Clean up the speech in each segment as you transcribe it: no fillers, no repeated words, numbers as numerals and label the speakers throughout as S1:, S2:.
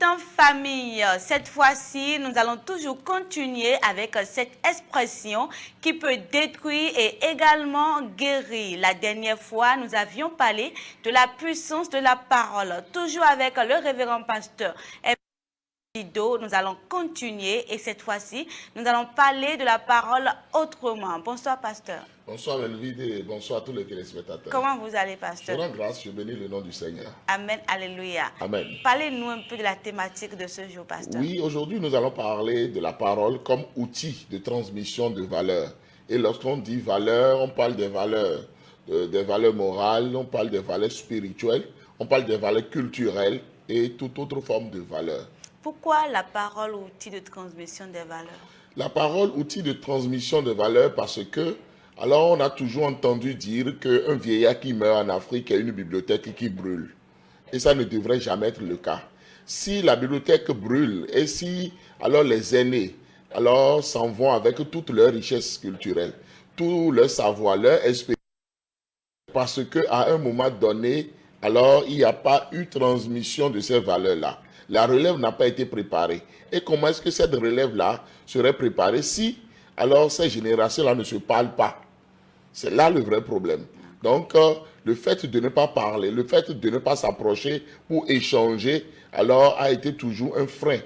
S1: En famille, cette fois-ci, nous allons toujours continuer avec cette expression qui peut détruire et également guérir. La dernière fois, nous avions parlé de la puissance de la parole, toujours avec le révérend pasteur. Nous allons continuer et cette fois-ci, nous allons parler de la parole autrement. Bonsoir, pasteur.
S2: Bonsoir, Melvide, et bonsoir à tous les téléspectateurs.
S1: Comment vous allez, pasteur?
S2: Je rends grâce, je bénis le nom du Seigneur.
S1: Amen, alléluia.
S2: Amen.
S1: Parlez-nous un peu de la thématique de ce jour, pasteur.
S2: Oui, aujourd'hui, nous allons parler de la parole comme outil de transmission de valeurs. Et lorsqu'on dit valeurs, on parle des valeurs morales, on parle des valeurs spirituelles, on parle des valeurs culturelles et toute autre forme de valeurs.
S1: Pourquoi la parole outil de transmission des valeurs?
S2: La parole outil de transmission de valeurs parce que, alors on a toujours entendu dire qu'un vieillard qui meurt en Afrique a une bibliothèque qui brûle. Et ça ne devrait jamais être le cas. Si la bibliothèque brûle et si alors les aînés alors s'en vont avec toute leur richesse culturelle, tout leur savoir, leur expérience, parce qu'à un moment donné, alors il n'y a pas eu transmission de ces valeurs-là. La relève n'a pas été préparée. Et comment est-ce que cette relève-là serait préparée si alors ces générations-là ne se parlent pas? C'est là le vrai problème. Donc, le fait de ne pas parler, le fait de ne pas s'approcher pour échanger, alors a été toujours un frein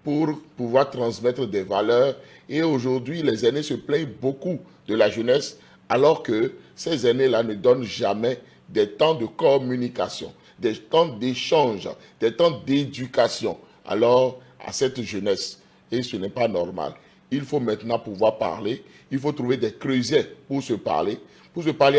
S2: pour pouvoir transmettre des valeurs. Et aujourd'hui, les aînés se plaignent beaucoup de la jeunesse, alors que ces aînés-là ne donnent jamais des temps de communication, des temps d'échange, des temps d'éducation, alors à cette jeunesse. Et ce n'est pas normal. Il faut maintenant pouvoir parler, il faut trouver des creusets pour se parler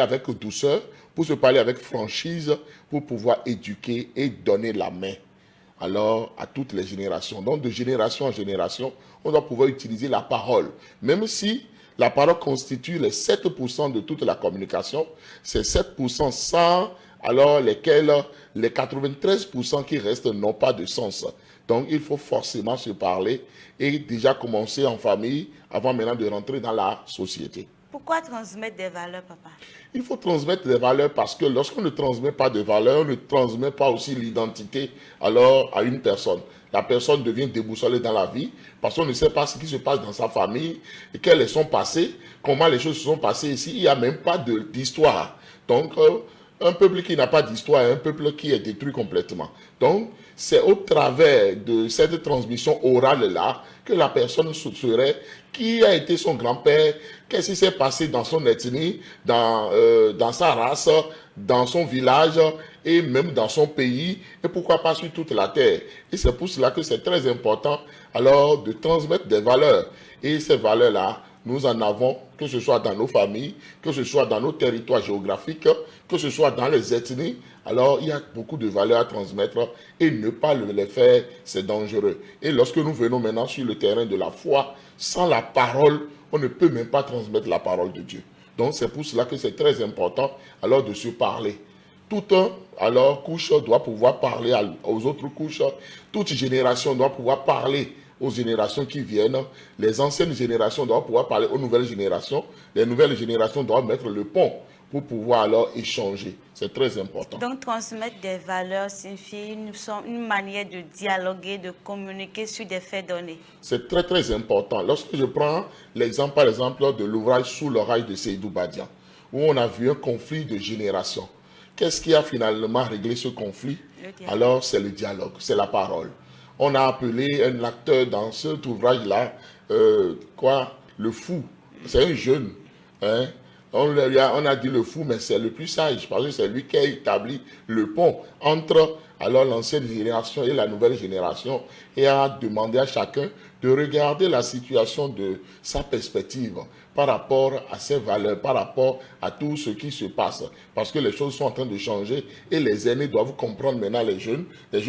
S2: avec douceur, pour se parler avec franchise, pour pouvoir éduquer et donner la main alors à toutes les générations. Donc de génération en génération, on doit pouvoir utiliser la parole. Même si la parole constitue les 7% de toute la communication, c'est 7% sans alors lesquels les 93% qui restent n'ont pas de sens. Donc il faut forcément se parler et déjà commencer en famille avant maintenant de rentrer dans la société.
S1: Pourquoi transmettre des valeurs, papa?
S2: Il faut transmettre des valeurs parce que lorsqu'on ne transmet pas de valeurs, on ne transmet pas aussi l'identité alors à une personne. La personne devient déboussolée dans la vie parce qu'on ne sait pas ce qui se passe dans sa famille et quels sont passés, comment les choses se sont passées ici. Il n'y a même pas d'histoire. Donc, un peuple qui n'a pas d'histoire est un peuple qui est détruit complètement. Donc, c'est au travers de cette transmission orale-là que la personne saurait qui a été son grand-père, qu'est-ce qui s'est passé dans son ethnie, dans sa race, dans son village et même dans son pays, et pourquoi pas sur toute la terre. Et c'est pour cela que c'est très important alors de transmettre des valeurs. Et ces valeurs-là, nous en avons, que ce soit dans nos familles, que ce soit dans nos territoires géographiques, que ce soit dans les ethnies. Alors, il y a beaucoup de valeurs à transmettre et ne pas les faire, c'est dangereux. Et lorsque nous venons maintenant sur le terrain de la foi, sans la parole, on ne peut même pas transmettre la parole de Dieu. Donc, c'est pour cela que c'est très important alors de se parler. Toute couche doit pouvoir parler aux autres couches. Toute génération doit pouvoir parler aux générations qui viennent. Les anciennes générations doivent pouvoir parler aux nouvelles générations. Les nouvelles générations doivent mettre le pont pour pouvoir alors échanger. C'est très important.
S1: Donc, transmettre des valeurs signifie une manière de dialoguer, de communiquer sur des faits donnés.
S2: C'est très, très important. Lorsque je prends l'exemple, par exemple, de l'ouvrage Sous l'oreille de Seydou Badian, où on a vu un conflit de génération. Qu'est-ce qui a finalement réglé ce conflit? Alors, c'est le dialogue, c'est la parole. On a appelé un acteur dans cet ouvrage-là, le fou. C'est un jeune. Hein? On a dit le fou, mais c'est le plus sage, parce que c'est lui qui a établi le pont entre alors l'ancienne génération et la nouvelle génération, et a demandé à chacun de regarder la situation de sa perspective par rapport à ses valeurs, par rapport à tout ce qui se passe. Parce que les choses sont en train de changer et les aînés doivent comprendre maintenant les jeunes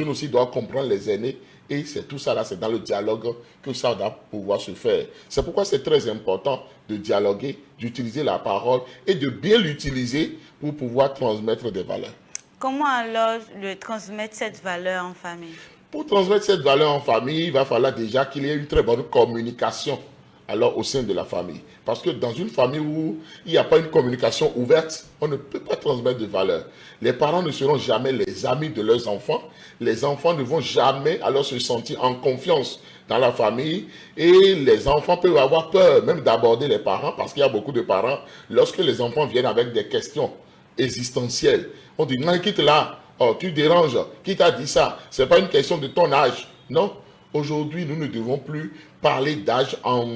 S2: aussi doivent comprendre les aînés. Et c'est tout ça là, c'est dans le dialogue que ça doit pouvoir se faire. C'est pourquoi c'est très important de dialoguer, d'utiliser la parole et de bien l'utiliser pour pouvoir transmettre des valeurs.
S1: Comment alors transmettre cette valeur en famille?
S2: Pour transmettre cette valeur en famille, il va falloir déjà qu'il y ait une très bonne communication alors au sein de la famille. Parce que dans une famille où il n'y a pas une communication ouverte, on ne peut pas transmettre de valeurs. Les parents ne seront jamais les amis de leurs enfants. Les enfants ne vont jamais alors se sentir en confiance dans la famille. Et les enfants peuvent avoir peur même d'aborder les parents, parce qu'il y a beaucoup de parents, lorsque les enfants viennent avec des questions existentielles, on dit, non, quitte là, oh, tu déranges, qui t'a dit ça? Ce n'est pas une question de ton âge. Non. Aujourd'hui, nous ne devons plus parler d'âge en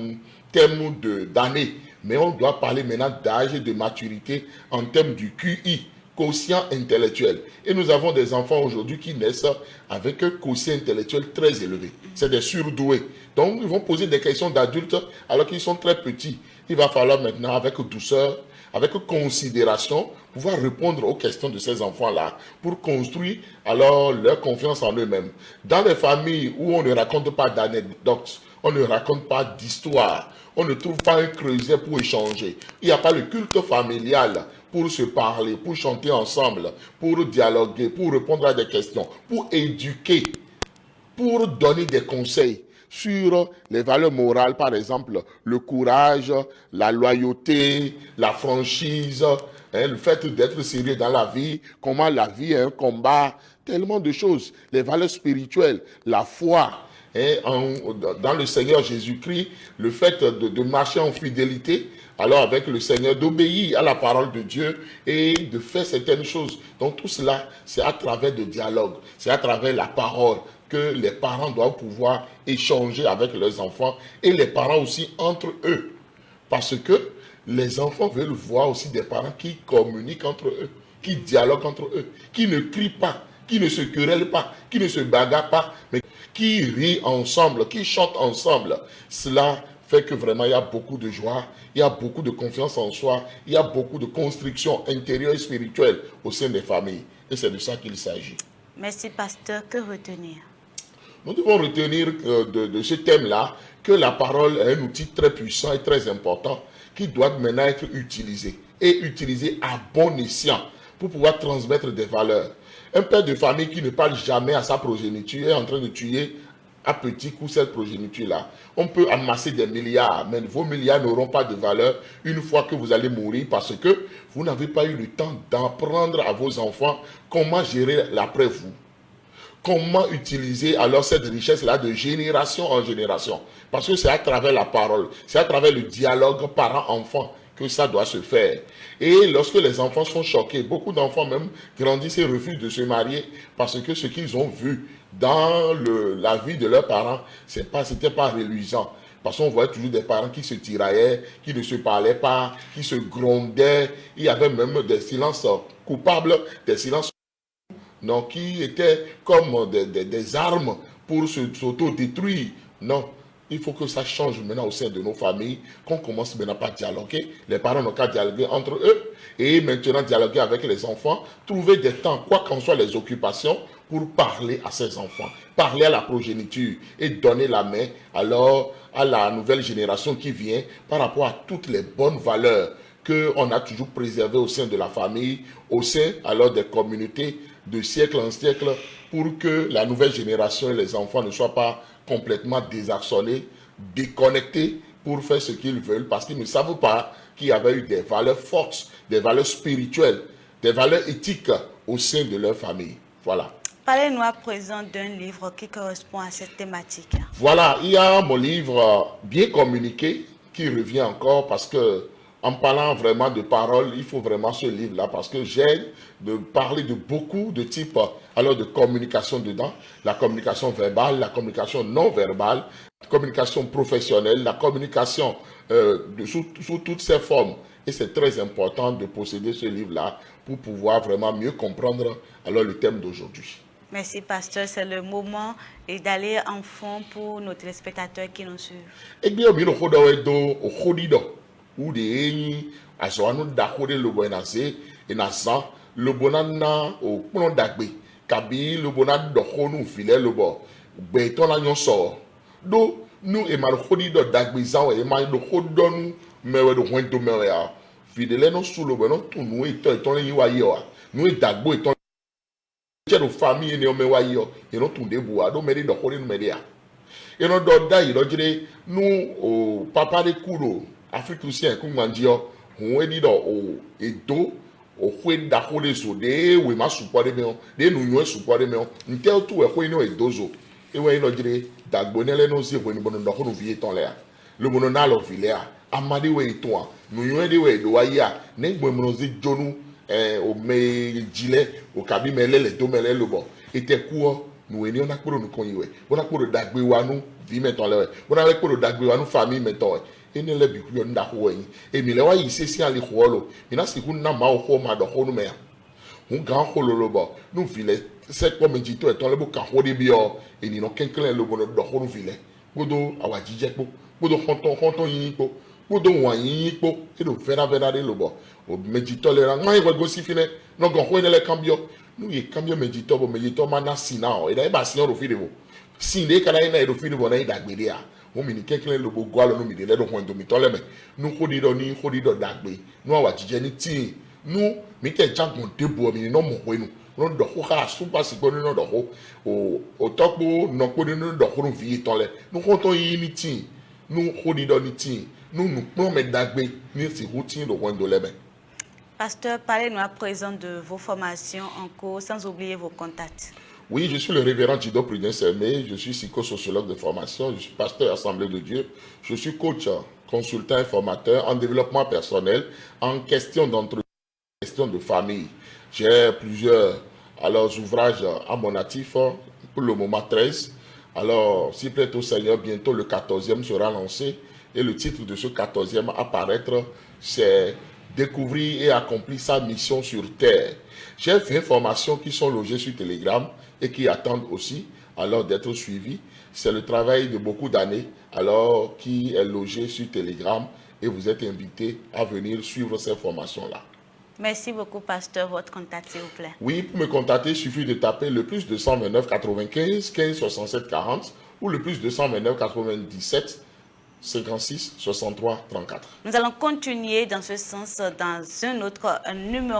S2: termes d'années, mais on doit parler maintenant d'âge et de maturité en termes du QI, quotient intellectuel. Et nous avons des enfants aujourd'hui qui naissent avec un quotient intellectuel très élevé. C'est des surdoués. Donc, ils vont poser des questions d'adultes alors qu'ils sont très petits. Il va falloir maintenant, avec douceur, avec considération, pouvoir répondre aux questions de ces enfants-là pour construire alors leur confiance en eux-mêmes. Dans les familles où on ne raconte pas d'anecdotes, on ne raconte pas d'histoire, on ne trouve pas un creuset pour échanger, il n'y a pas le culte familial pour se parler, pour chanter ensemble, pour dialoguer, pour répondre à des questions, pour éduquer, pour donner des conseils sur les valeurs morales, par exemple, le courage, la loyauté, la franchise, le fait d'être sérieux dans la vie, comment la vie est un combat, tellement de choses, les valeurs spirituelles, la foi, dans le Seigneur Jésus-Christ, le fait de marcher en fidélité, alors avec le Seigneur, d'obéir à la parole de Dieu et de faire certaines choses. Donc tout cela, c'est à travers le dialogue, c'est à travers la parole que les parents doivent pouvoir échanger avec leurs enfants et les parents aussi entre eux. Parce que les enfants veulent voir aussi des parents qui communiquent entre eux, qui dialoguent entre eux, qui ne crient pas, qui ne se querellent pas, qui ne se bagarrent pas, mais qui rient ensemble, qui chantent ensemble. Cela fait que vraiment il y a beaucoup de joie, il y a beaucoup de confiance en soi, il y a beaucoup de construction intérieure et spirituelle au sein des familles. Et c'est de ça qu'il s'agit.
S1: Merci, pasteur. Que retenir?
S2: Nous devons retenir de ce thème-là que la parole est un outil très puissant et très important qui doit maintenant être utilisé et utilisé à bon escient pour pouvoir transmettre des valeurs. Un père de famille qui ne parle jamais à sa progéniture est en train de tuer à petits coups cette progéniture-là. On peut amasser des milliards, mais vos milliards n'auront pas de valeur une fois que vous allez mourir parce que vous n'avez pas eu le temps d'apprendre à vos enfants comment gérer l'après-vous. Comment utiliser alors cette richesse-là de génération en génération? Parce que c'est à travers la parole, c'est à travers le dialogue parent-enfant que ça doit se faire. Et lorsque les enfants sont choqués, beaucoup d'enfants même grandissent et refusent de se marier parce que ce qu'ils ont vu dans la vie de leurs parents, c'était pas reluisant. Parce qu'on voyait toujours des parents qui se tiraillaient, qui ne se parlaient pas, qui se grondaient. Il y avait même des silences coupables, des silences non, qui étaient comme des armes pour s'auto-détruire. Non, il faut que ça change maintenant au sein de nos familles, qu'on commence maintenant par dialoguer. Les parents n'ont qu'à dialoguer entre eux et maintenant dialoguer avec les enfants, trouver des temps, quoi qu'en soient les occupations, pour parler à ces enfants, parler à la progéniture et donner la main alors à la nouvelle génération qui vient par rapport à toutes les bonnes valeurs qu'on a toujours préservées au sein de la famille, au sein alors des communautés de siècle en siècle, pour que la nouvelle génération et les enfants ne soient pas complètement désarçonnés, déconnectés pour faire ce qu'ils veulent parce qu'ils ne savent pas qu'il y avait eu des valeurs fortes, des valeurs spirituelles, des valeurs éthiques au sein de leur famille. Voilà.
S1: Parlez-nous à présent d'un livre qui correspond à cette thématique.
S2: Voilà, il y a mon livre Bien communiqué qui revient encore parce que en parlant vraiment de parole, il faut vraiment ce livre-là parce que j'ai de parler de beaucoup de types alors de communication dedans. La communication verbale, la communication non verbale, la communication professionnelle, la communication sous toutes ses formes. Et c'est très important de posséder ce livre-là pour pouvoir vraiment mieux comprendre alors le thème d'aujourd'hui.
S1: Merci, pasteur. C'est le moment d'aller en fond pour nos téléspectateurs qui nous suivent.
S2: Et bien, ou de azɔnu daxo de lobɔ se ena zan lobona na o kplɔ dagbe kabi lobona dɔxɔnu filɛ lobɔ gbɛtɔ la nyɔ sɔ do nu ema do xɔdi dɔ dagbe zan ema do xɔ dɔnu mɛwɛ do hɔn do mɛwɛ ya fidele no su lobɔ no tu nu etɔ le yi wa yi wa nu dagbo etɔ tse do famille ne ɔmɛ wa yi yɔ eno tu de bua do mɛ de dɔxɔ de nu mɛ de ya. Et nous nous papa de Kouro, Afrique aussi, un coup mandio, on est dit dans et do, au fouet d'accord de sodé, ou ma support de méon, des nous support de méon, une telle tout est quoi, et dozo. Et ouais, il dit, d'agbonner nos yeux, nous bonnes nous vieillir en l'air. Le mononal of Vilea, Amadi way toi, nous y a des way de Waya, n'est pas mon jonou, au me gilet, au cabimele, les domele le bon. Et tes cours, nous ayons un accord nous connué. On a pour le dagbewanou, vie maintenant là. On a pour le dagbewanou famille maintenant. Et ne le bicu on n'a pas. Et mais là, il sait si à l'école, il a si qu'on n'a pas au home à d'or mère. Un grand hololobo, nous vile, cette comme dit-on, est dans le boucan de bio, et nous n'avons qu'un clin le bonheur d'or nous vile. Bodo, awa jijekpo, bodo honton yinpo, bodo wan yinpo, et do vera de lobo. O medito le rang, mai go si fine, no go ho le cambio. Nous y cambio medito mana sinao, et d'ailleurs si on refile vous. Si les canadiens et refile vous n'aille d'agbelia. On mini quelqu'un le bogo le nous le do hondo mitole me. Nous hodido ni hodido d'agbe. Nous awa jijeni ti. Nous mite jangon debo mi no mo wenu. Non do ho ha super sikoni no do ho o tokpo no ko no do ho vi tole. Nous konton yi ni ti. Nous hodido ni ti. Nous pon me d'agbe ni si routine do hondo lebe.
S1: Pasteur, parlez-nous à présent de vos formations en cours, sans oublier vos contacts.
S2: Oui, je suis le révérend Jido Prudence Aimé, je suis psychosociologue de formation, je suis pasteur Assemblée de Dieu, je suis coach, consultant et formateur en développement personnel, en question d'entreprise, en question de famille. J'ai plusieurs ouvrages à mon actif, pour le moment 13. Alors, s'il plaît au Seigneur, bientôt le 14e sera lancé et le titre de ce 14e à paraître, c'est découvrir et accomplir sa mission sur terre. J'ai 20 formations qui sont logées sur Telegram et qui attendent aussi alors d'être suivies. C'est le travail de beaucoup d'années alors qui est logé sur Telegram et vous êtes invités à venir suivre ces formations-là.
S1: Merci beaucoup, pasteur. Votre contact, s'il vous plaît.
S2: Oui, pour me contacter, il suffit de taper le plus 229 95 15 67 40 ou le plus 229 97 56 63 34.
S1: Nous allons continuer dans ce sens dans un autre numéro.